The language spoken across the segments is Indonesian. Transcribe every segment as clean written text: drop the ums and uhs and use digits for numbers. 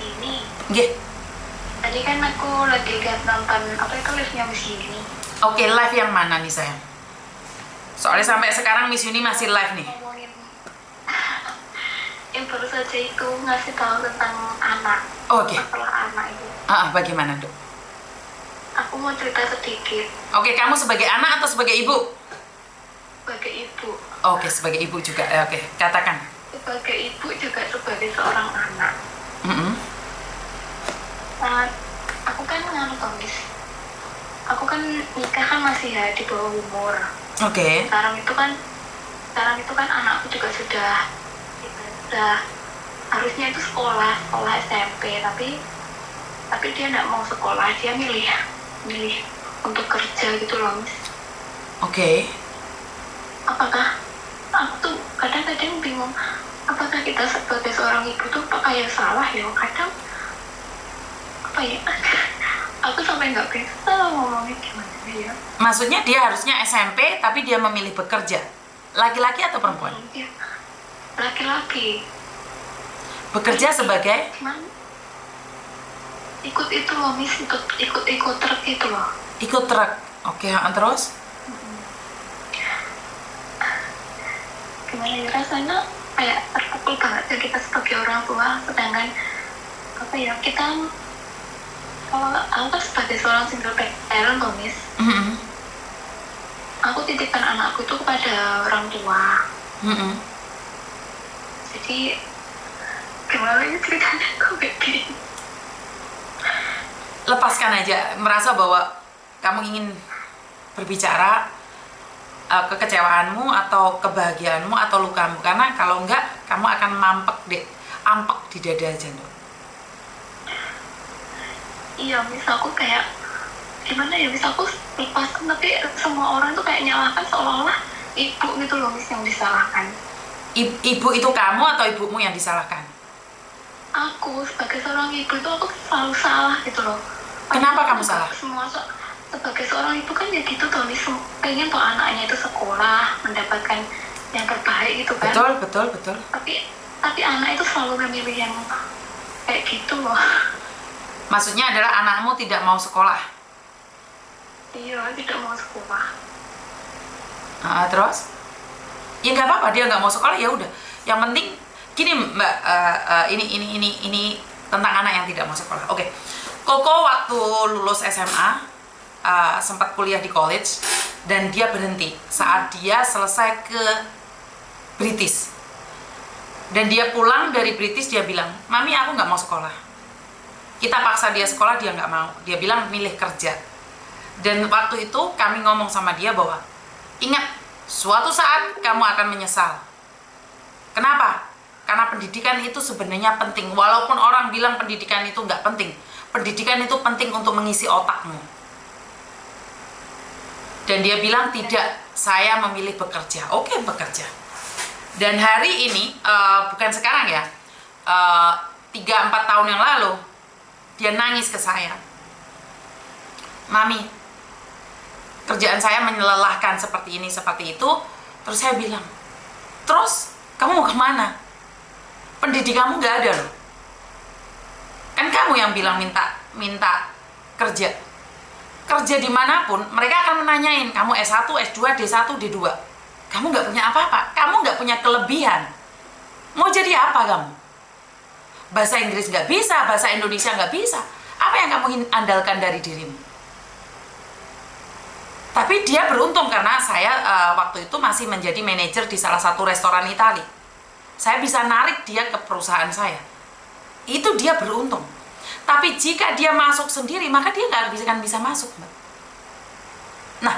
Ini. Nggih. Tadi kan aku lagi lihat nonton apa itu live-nya Miss Yuni. Oke, live yang mana nih sayang? Soalnya sampai sekarang Miss Yuni masih live nih. Ngomongin yang baru saja itu ngasih tahu tentang anak. Oke. Masalah anak itu. Bagaimana, Dok? Aku mau cerita sedikit. Oke, kamu sebagai anak atau sebagai ibu? Sebagai ibu. Oke, sebagai ibu juga. Oke, katakan. Sebagai ibu juga sebagai seorang anak. Aku kan nganu Miss. Aku kan nikah kan masih ya di bawah umur. Oke. Sekarang itu kan anakku juga sudah harusnya itu sekolah SMP, tapi dia nggak mau sekolah, dia milih untuk kerja gitu loh, Miss. Oke. Apakah aku tuh kadang-kadang bingung, apakah kita sebagai seorang ibu tuh apakah yang salah ya? Kadang apa ya? Aku sampai nggak bisa ngomongin gimana ya. Maksudnya dia harusnya SMP tapi dia memilih bekerja. Laki-laki atau perempuan? Dia laki-laki. Bekerja sebagai? Ikut itu loh, Miss, ikut truk itu loh. Ikut truk. Oke, terus? Gimana ya, rasanya kayak terpukul banget ya kita sebagai orang tua, sedangkan apa ya, kita kalau aku kan sebagai seorang single parent loh, Miss. Aku titipkan anakku itu kepada orang tua. Jadi gimana ya ceritanya kok begini. Lepaskan aja, merasa bahwa kamu ingin berbicara kekecewaanmu atau kebahagiaanmu atau lukamu, karena kalau enggak kamu akan ampek di dada aja, Dok. Iya, Miss, aku kayak gimana ya, Miss, aku lepaskan tapi semua orang tuh kayak nyalahkan seolah-olah ibu gitu loh, Miss, yang disalahkan. Ibu itu kamu atau ibumu yang disalahkan? Aku sebagai seorang ibu itu aku selalu salah gitu loh. Kenapa kamu salah? Sebagai seorang ibu kan ya gitu tuh, Miss, pengen tuh anaknya itu sekolah, mendapatkan yang terbaik gitu kan. Betul. Tapi anak itu selalu memilih yang kayak gitu loh. Maksudnya adalah anakmu tidak mau sekolah? Iya, tidak mau sekolah. Terus? Ya nggak apa-apa, dia nggak mau sekolah, ya udah. Yang penting gini, Mbak, ini tentang anak yang tidak mau sekolah. Oke. Koko waktu lulus SMA sempat kuliah di college dan dia berhenti saat dia selesai ke British. Dan dia pulang dari British, dia bilang, "Mami, aku nggak mau sekolah." Kita paksa dia sekolah, dia nggak mau. Dia bilang milih kerja. Dan waktu itu kami ngomong sama dia bahwa, ingat, suatu saat kamu akan menyesal. Kenapa? Karena pendidikan itu sebenarnya penting. Walaupun orang bilang pendidikan itu nggak penting. Pendidikan itu penting untuk mengisi otakmu. Dan dia bilang, tidak, saya memilih bekerja. Oke, bekerja. Dan hari ini, bukan sekarang ya, 3-4 tahun yang lalu, dia nangis ke saya. "Mami, kerjaan saya melelahkan seperti ini, seperti itu." Terus saya bilang, "Terus kamu mau kemana? Pendidikanmu nggak ada loh. Kan kamu yang bilang minta kerja. Kerja dimanapun, mereka akan menanyain, kamu S1, S2, D1, D2. Kamu nggak punya apa-apa, kamu nggak punya kelebihan. Mau jadi apa kamu? Bahasa Inggris nggak bisa, bahasa Indonesia nggak bisa. Apa yang kamu andalkan dari dirimu?" Tapi dia beruntung karena saya waktu itu masih menjadi manajer di salah satu restoran Italia. Saya bisa narik dia ke perusahaan saya. Itu dia beruntung. Tapi jika dia masuk sendiri, maka dia nggak bisa masuk, Mbak. Nah,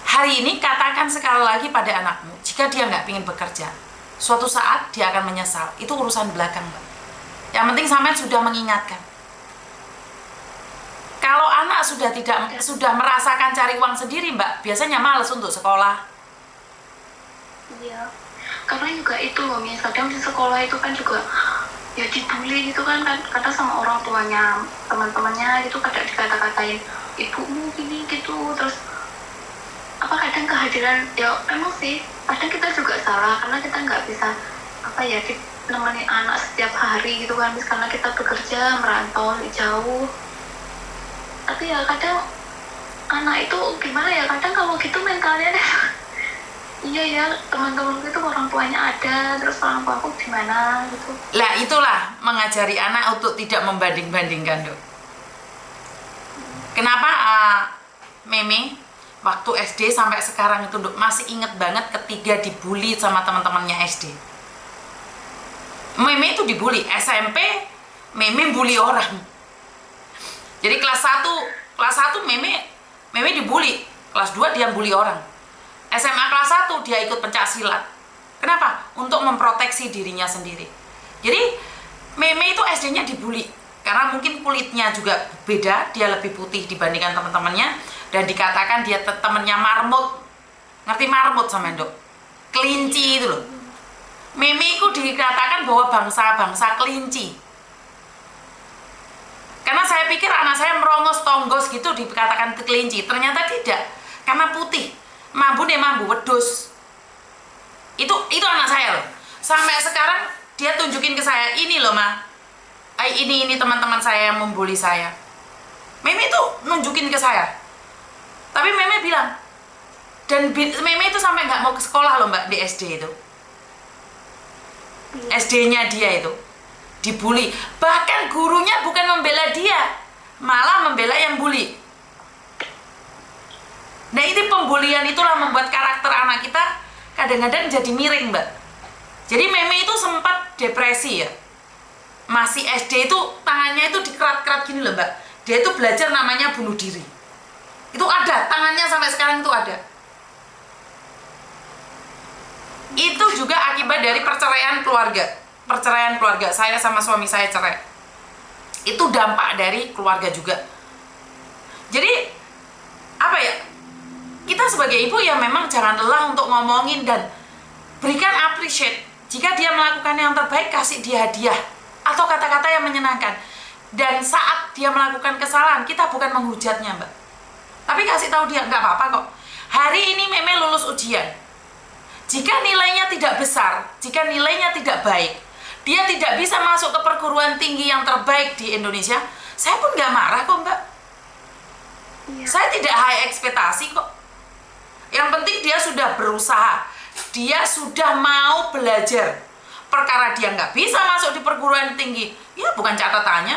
hari ini katakan sekali lagi pada anakmu, jika dia nggak ingin bekerja, suatu saat dia akan menyesal. Itu urusan belakang, Mbak. Yang penting sampai sudah mengingatkan. Kalau anak sudah merasakan cari uang sendiri, Mbak, biasanya malas untuk sekolah. Iya, karena juga itu loh, Miss, kadang di sekolah itu kan juga ya dibully gitu kan, kadang sama orang tuanya, teman-temannya itu kadang dikata-katain, "Ibumu gini gitu." Terus apa kadang kehadiran, ya emang sih kadang kita juga salah karena kita nggak bisa apa ya, nemenin anak setiap hari gitu kan, karena kita bekerja merantau jauh. Tapi ya kadang anak itu gimana ya, kadang kalau gitu mentalnya iya ya, teman-temanku itu orang tuanya ada, terus orang tua aku gimana gitu. Lah itulah mengajari anak untuk tidak membanding-bandingkan, Dok. Kenapa Meme waktu SD sampai sekarang itu, Dok, masih inget banget ketika dibully sama teman-temannya SD. Meme itu dibully, SMP Meme bully orang. Jadi kelas 1 Meme dibully, kelas 2 dia bully orang. SMA kelas 1 dia ikut pencak silat. Kenapa? Untuk memproteksi dirinya sendiri. Jadi Meme itu SD-nya dibully karena mungkin kulitnya juga beda, dia lebih putih dibandingkan teman-temannya, dan dikatakan dia temennya marmut. Ngerti marmut sama Dok? Kelinci itu loh. Meme itu dikatakan bahwa bangsa kelinci. Karena saya pikir anak saya merongos tonggos gitu dikatakan kelinci, ternyata tidak, karena putih. Mambu wedus. Itu anak saya loh. Sampai sekarang dia tunjukin ke saya, ini loh Ma, ini teman-teman saya yang membuli saya. Meme itu nunjukin ke saya. Tapi Meme bilang, dan Meme itu sampai nggak mau ke sekolah loh Mbak, di SD itu. SD-nya dia itu dibully, bahkan gurunya bukan membela dia, malah membela yang bully. Nah ini pembulian itulah membuat karakter anak kita kadang-kadang jadi miring, Mbak. Jadi Meme itu sempat depresi ya, masih SD itu tangannya itu dikerat-kerat gini loh Mbak. Dia itu belajar namanya bunuh diri. Itu ada, tangannya sampai sekarang itu ada. Itu juga akibat dari perceraian keluarga. Perceraian keluarga, saya sama suami saya cerai. Itu dampak dari keluarga juga. Jadi apa ya, kita sebagai ibu ya memang jangan lelah untuk ngomongin dan berikan appreciate. Jika dia melakukan yang terbaik, kasih dia hadiah atau kata-kata yang menyenangkan. Dan saat dia melakukan kesalahan, kita bukan menghujatnya Mbak, tapi kasih tahu dia nggak apa-apa kok, hari ini Meme lulus ujian. Jika nilainya tidak besar, jika nilainya tidak baik, dia tidak bisa masuk ke perguruan tinggi yang terbaik di Indonesia, saya pun nggak marah kok Mbak. Iya. Saya tidak high ekspektasi kok. Yang penting dia sudah berusaha, dia sudah mau belajar. Perkara dia nggak bisa masuk di perguruan tinggi, ya bukan catatannya.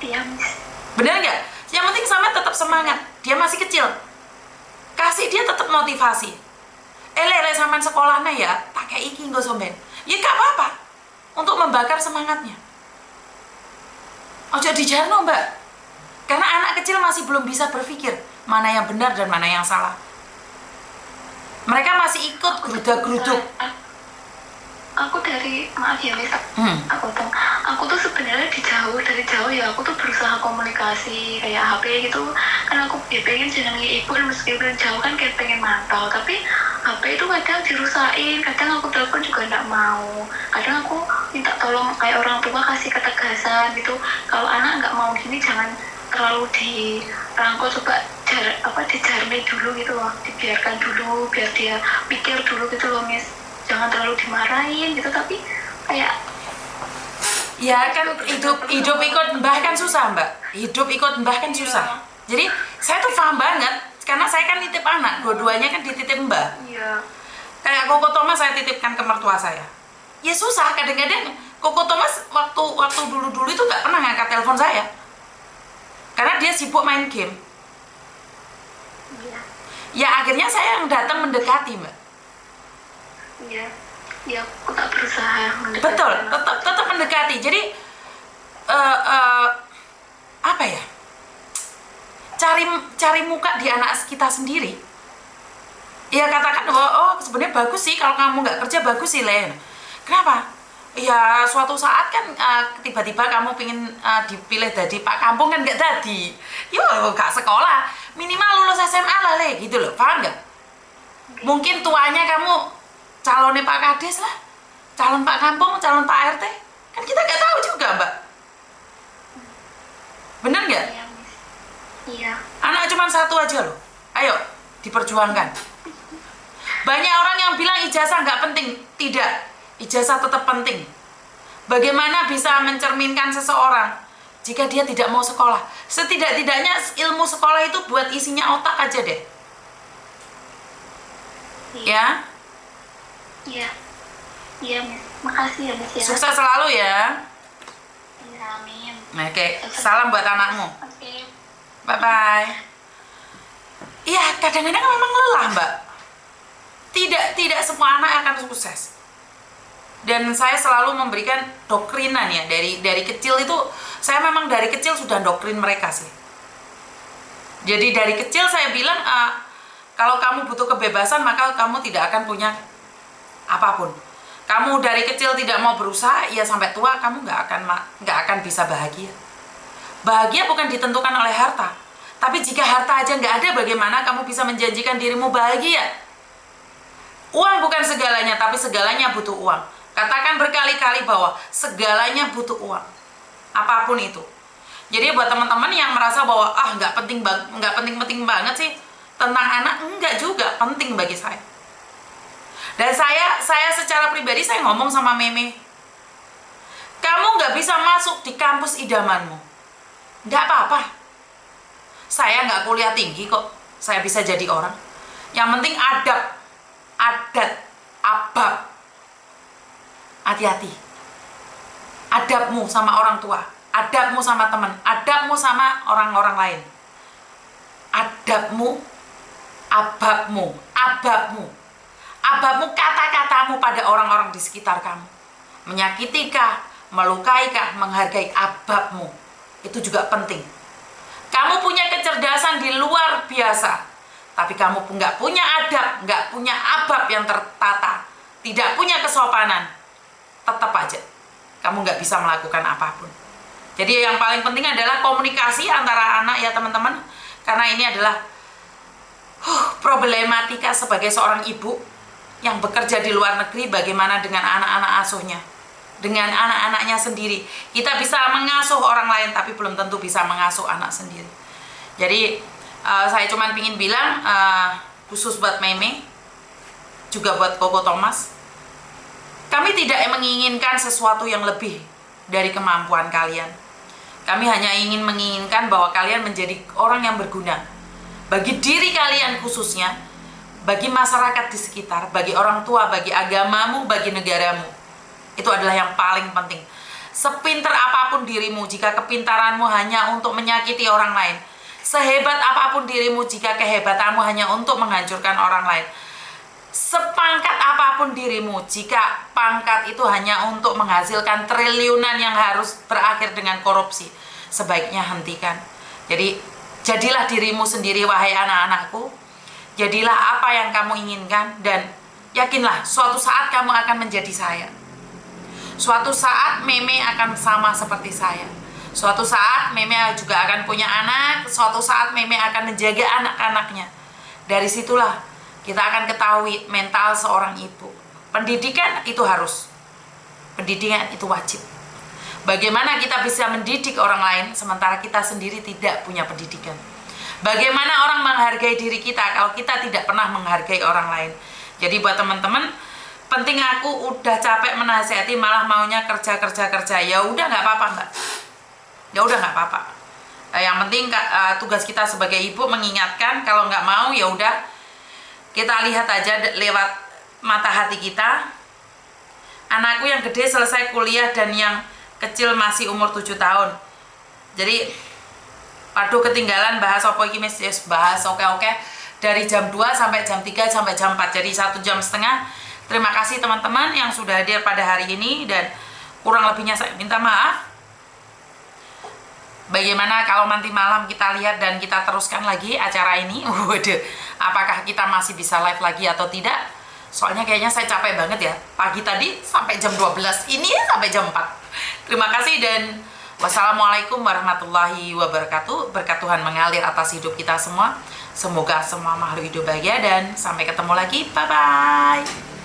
Iya, Miss. Bener nggak? Yang penting sama tetap semangat. Dia masih kecil, kasih dia tetap motivasi. Lele sampean sekolahnya ya, pakai iki nggak somben. Ya nggak apa-apa, untuk membakar semangatnya. Ojo dijarno Mbak, karena anak kecil masih belum bisa berpikir mana yang benar dan mana yang salah. Mereka masih ikut geruda-geruduk. Aku dari, maaf ya Miss, aku tuh sebenarnya dari jauh ya, aku tuh berusaha komunikasi kayak HP gitu, kan aku ya pengen jenengi ibu meskipun jauh kan kayak pengen mantau, tapi HP itu kadang dirusain, kadang aku telepon juga nggak mau, kadang aku minta tolong kayak orang tua kasih ketegasan gitu, kalau anak nggak mau gini jangan terlalu dirangkul, coba dijarmi dulu gitu loh, dibiarkan dulu biar dia pikir dulu gitu loh Miss, jangan terlalu dimarahin gitu, tapi kayak ya kan hidup ikut mbah kan susah Mbak, hidup ikut mbah kan susah. Jadi saya tuh paham banget, karena saya kan nitip anak, dua-duanya kan dititip mbah. iya. Kayak Koko Thomas saya titipkan ke mertua saya. Ya susah, kadang-kadang Koko Thomas waktu dulu itu nggak pernah ngangkat telepon saya, karena dia sibuk main game. Iya. Ya akhirnya saya yang datang mendekati Mbak. Iya, ya aku tak berusaha mendekati. Betul, tetap mendekati. Jadi apa ya? Cari muka di anak kita sendiri. Ya katakan, oh sebenarnya bagus sih kalau kamu nggak kerja, bagus sih Len. Kenapa? Ya suatu saat kan tiba-tiba kamu pengen dipilih jadi Pak Kampung kan nggak jadi. Yo nggak sekolah, minimal lulus SMA lah Le, gitu loh, paham nggak? Mungkin tuanya kamu calonnya Pak Kades lah, calon Pak Kampung, calon Pak RT, kan kita nggak tahu juga Mbak. Bener nggak? Iya, Miss. Iya. Anak cuma satu aja loh, ayo diperjuangkan. Banyak orang yang bilang ijazah nggak penting, Tidak, ijazah tetap penting. Bagaimana bisa mencerminkan seseorang jika dia tidak mau sekolah? Setidak-tidaknya ilmu sekolah itu buat isinya otak aja deh. Ya? Iya. Iya, Miss. Makasih ya, Miss ya. Sukses selalu ya. Iya, amin. Oke, salam buat anakmu. Oke. Bye-bye. Iya, kadang-kadang memang lelah, Mbak. Tidak semua anak akan sukses. Dan saya selalu memberikan doktrinan ya, dari kecil itu saya memang dari kecil sudah doktrin mereka sih. Jadi dari kecil saya bilang kalau kamu butuh kebebasan maka kamu tidak akan punya apapun. Kamu dari kecil tidak mau berusaha, ya sampai tua kamu nggak akan bisa bahagia. Bahagia bukan ditentukan oleh harta, tapi jika harta aja nggak ada, bagaimana kamu bisa menjanjikan dirimu bahagia? Uang bukan segalanya, tapi segalanya butuh uang. Katakan berkali-kali bahwa segalanya butuh uang, apapun itu. Jadi buat teman-teman yang merasa bahwa nggak penting banget sih tentang anak, enggak juga penting bagi saya. Dan saya secara pribadi saya ngomong sama Meme, kamu nggak bisa masuk di kampus idamanmu, nggak apa-apa. Saya nggak kuliah tinggi kok, saya bisa jadi orang. Yang penting adat, abab. Hati-hati. Adabmu sama orang tua, adabmu sama teman, adabmu sama orang-orang lain. Adabmu, ababmu. Ababmu kata-katamu pada orang-orang di sekitar kamu. Menyakitikah, melukaikah, menghargai ababmu. Itu juga penting. Kamu punya kecerdasan di luar biasa, tapi kamu nggak punya adab, nggak punya abab yang tertata, tidak punya kesopanan, tetap aja kamu nggak bisa melakukan apapun. Jadi yang paling penting adalah komunikasi antara anak ya teman-teman, karena ini adalah problematika sebagai seorang ibu yang bekerja di luar negeri. Bagaimana dengan anak-anak asuhnya, dengan anak-anaknya sendiri. Kita bisa mengasuh orang lain, tapi belum tentu bisa mengasuh anak sendiri. Jadi saya cuma ingin bilang, khusus buat Meme, juga buat Koko Thomas, kami tidak menginginkan sesuatu yang lebih dari kemampuan kalian. Kami hanya menginginkan bahwa kalian menjadi orang yang berguna bagi diri kalian khususnya, bagi masyarakat di sekitar, bagi orang tua, bagi agamamu, bagi negaramu. Itu adalah yang paling penting. Sepintar apapun dirimu, jika kepintaranmu hanya untuk menyakiti orang lain, sehebat apapun dirimu jika kehebatanmu hanya untuk menghancurkan orang lain, sepangkat apapun dirimu jika pangkat itu hanya untuk menghasilkan triliunan yang harus berakhir dengan korupsi, sebaiknya hentikan. Jadi jadilah dirimu sendiri wahai anak-anakku. Jadilah apa yang kamu inginkan, dan yakinlah suatu saat kamu akan menjadi saya. Suatu saat Meme akan sama seperti saya. Suatu saat Meme juga akan punya anak. Suatu saat Meme akan menjaga anak-anaknya. Dari situlah kita akan ketahui mental seorang ibu. Pendidikan itu harus. Pendidikan itu wajib. Bagaimana kita bisa mendidik orang lain sementara kita sendiri tidak punya pendidikan? Bagaimana orang menghargai diri kita kalau kita tidak pernah menghargai orang lain? Jadi buat teman-teman, penting aku udah capek menasihati malah maunya kerja. Ya udah nggak apa-apa Mbak. Ya udah nggak apa-apa. Yang penting tugas kita sebagai ibu mengingatkan, kalau nggak mau ya udah. Kita lihat aja lewat mata hati kita. Anakku yang gede selesai kuliah dan yang kecil masih umur 7 tahun. Jadi, waduh ketinggalan bahas apa iki Mas, bahas oke. Dari jam 2 sampai jam 3 sampai jam 4. Jadi 1,5 jam. Terima kasih teman-teman yang sudah hadir pada hari ini, dan kurang lebihnya saya minta maaf. Bagaimana kalau nanti malam kita lihat dan kita teruskan lagi acara ini? Waduh, apakah kita masih bisa live lagi atau tidak? Soalnya kayaknya saya capek banget ya. Pagi tadi sampai jam 12, ini sampai jam 4. Terima kasih dan wassalamualaikum warahmatullahi wabarakatuh. Berkat Tuhan mengalir atas hidup kita semua. Semoga semua makhluk hidup bahagia dan sampai ketemu lagi. Bye-bye.